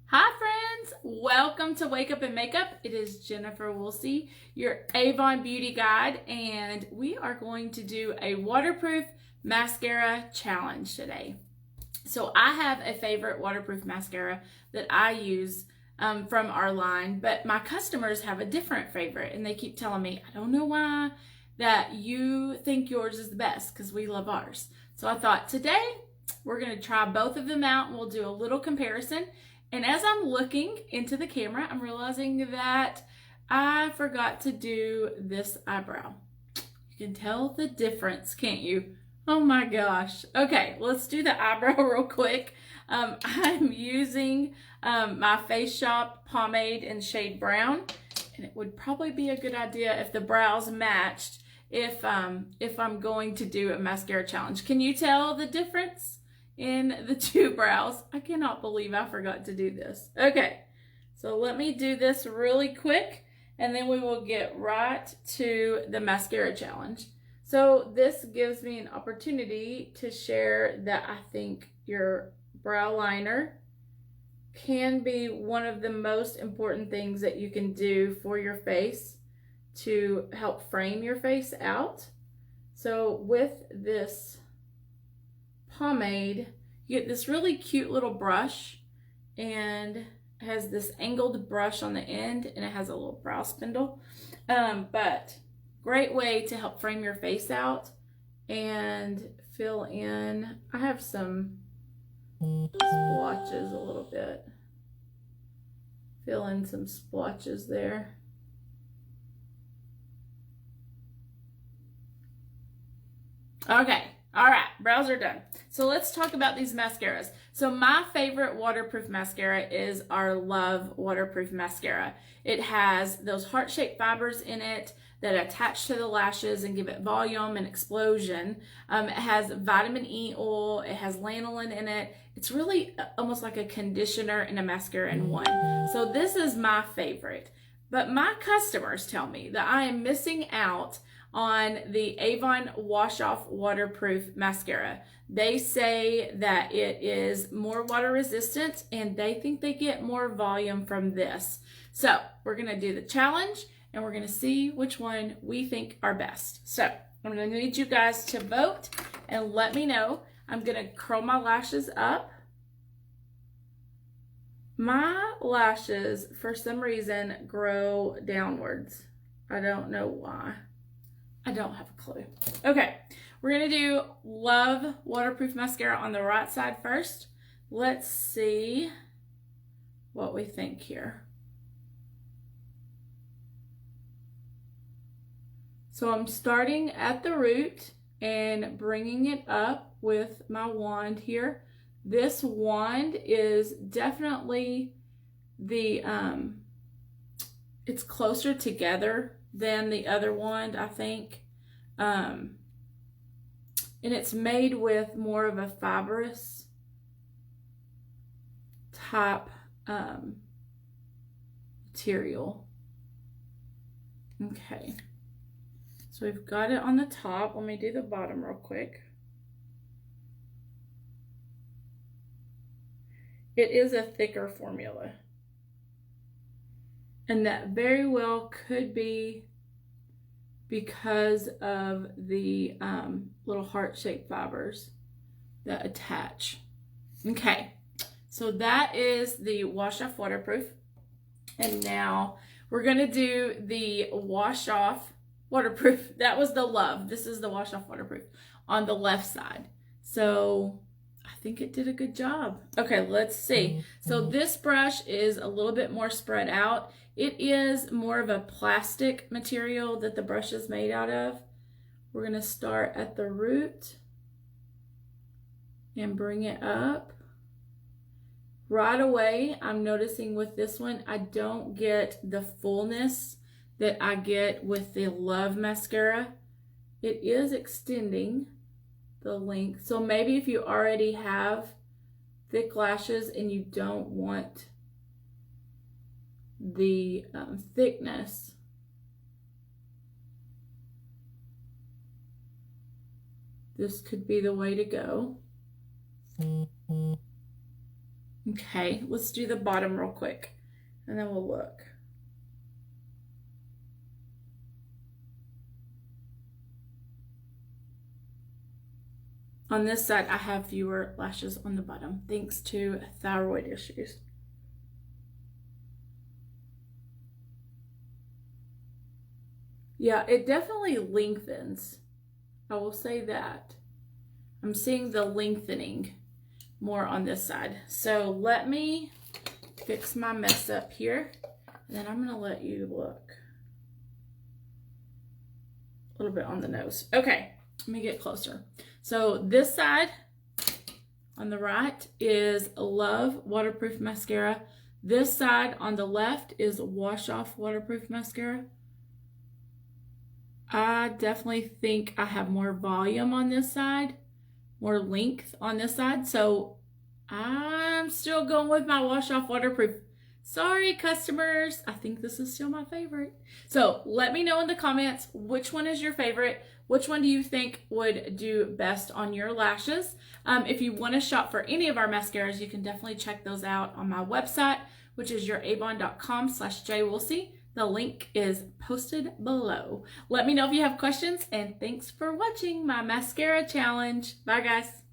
Hi friends, welcome to Wake Up and Makeup. It is Jennifer Woolsey, your Avon beauty guide, and we are going to do a waterproof mascara challenge today. So I have a favorite waterproof mascara that I use from our line, but my customers have a different favorite, and they keep telling me, I don't know why, that you think yours is the best because we love ours. So I thought today we're going to try both of them out and we'll do a little comparison. And as I'm looking into the camera, I'm realizing that I forgot to do this eyebrow. You can tell the difference, can't you? Oh my gosh. Okay, let's do the eyebrow real quick. I'm using my Face Shop pomade in shade brown, and it would probably be a good idea if the brows matched if I'm going to do a mascara challenge. Can you tell the difference in the two brows? I cannot believe I forgot to do this. Okay, so let me do this really quick and then we will get right to the mascara challenge. So this gives me an opportunity to share that I think your brow liner can be one of the most important things that you can do for your face to help frame your face out. So with this pomade, you get this really cute little brush, and it has this angled brush on the end, and it has a little brow spindle. But great way to help frame your face out and fill in. I have some splotches a little bit. Fill in some splotches there. Okay. All right, brows are done. So let's talk about these mascaras. So my favorite waterproof mascara is our Love Waterproof Mascara. It has those heart-shaped fibers in it that attach to the lashes and give it volume and explosion. It has vitamin E oil. It has lanolin in it. It's really almost like a conditioner and a mascara in one. So this is my favorite. But my customers tell me that I am missing out on the Avon Wash Off Waterproof Mascara. They say that it is more water resistant and they think they get more volume from this. So we're gonna do the challenge and we're gonna see which one we think are best. So I'm gonna need you guys to vote and let me know. I'm gonna curl my lashes up. My lashes, for some reason, grow downwards. I don't know why. I don't have a clue. Okay, we're gonna do Love Waterproof Mascara on the right side first. Let's see what we think here. So I'm starting at the root and bringing it up with my wand here. This wand is definitely the, it's closer together than the other wand, I think. And it's made with more of a fibrous type material. Okay, so we've got it on the top. Let me do the bottom real quick. It is a thicker formula, and that very well could be because of the little heart-shaped fibers that attach. Okay, so that is the Wash Off Waterproof. And now we're gonna do the Wash Off Waterproof. That was the Love. This is the Wash Off Waterproof on the left side. So I think it did a good job. Okay, let's see. So this brush is a little bit more spread out. It is more of a plastic material that the brush is made out of. We're gonna start at the root and bring it up. Right away, I'm noticing with this one, I don't get the fullness that I get with the Love mascara. It is extending the length. So maybe if you already have thick lashes and you don't want the thickness, this could be the way to go. Okay, let's do the bottom real quick and then we'll look. On this side, I have fewer lashes on the bottom thanks to thyroid issues. Yeah, it definitely lengthens. I will say that. I'm seeing the lengthening more on this side. So let me fix my mess up here. And then I'm going to let you look a little bit on the nose. Okay, let me get closer. So this side on the right is Love Waterproof Mascara. This side on the left is Wash Off Waterproof Mascara. I definitely think I have more volume on this side, more length on this side. So I'm still going with my Wash Off Waterproof. Sorry, customers. I think this is still my favorite. So let me know in the comments which one is your favorite. Which one do you think would do best on your lashes? If you want to shop for any of our mascaras, you can definitely check those out on my website, which is youravon.com/jwoolsey. The link is posted below. Let me know if you have questions, and thanks for watching my mascara challenge. Bye, guys.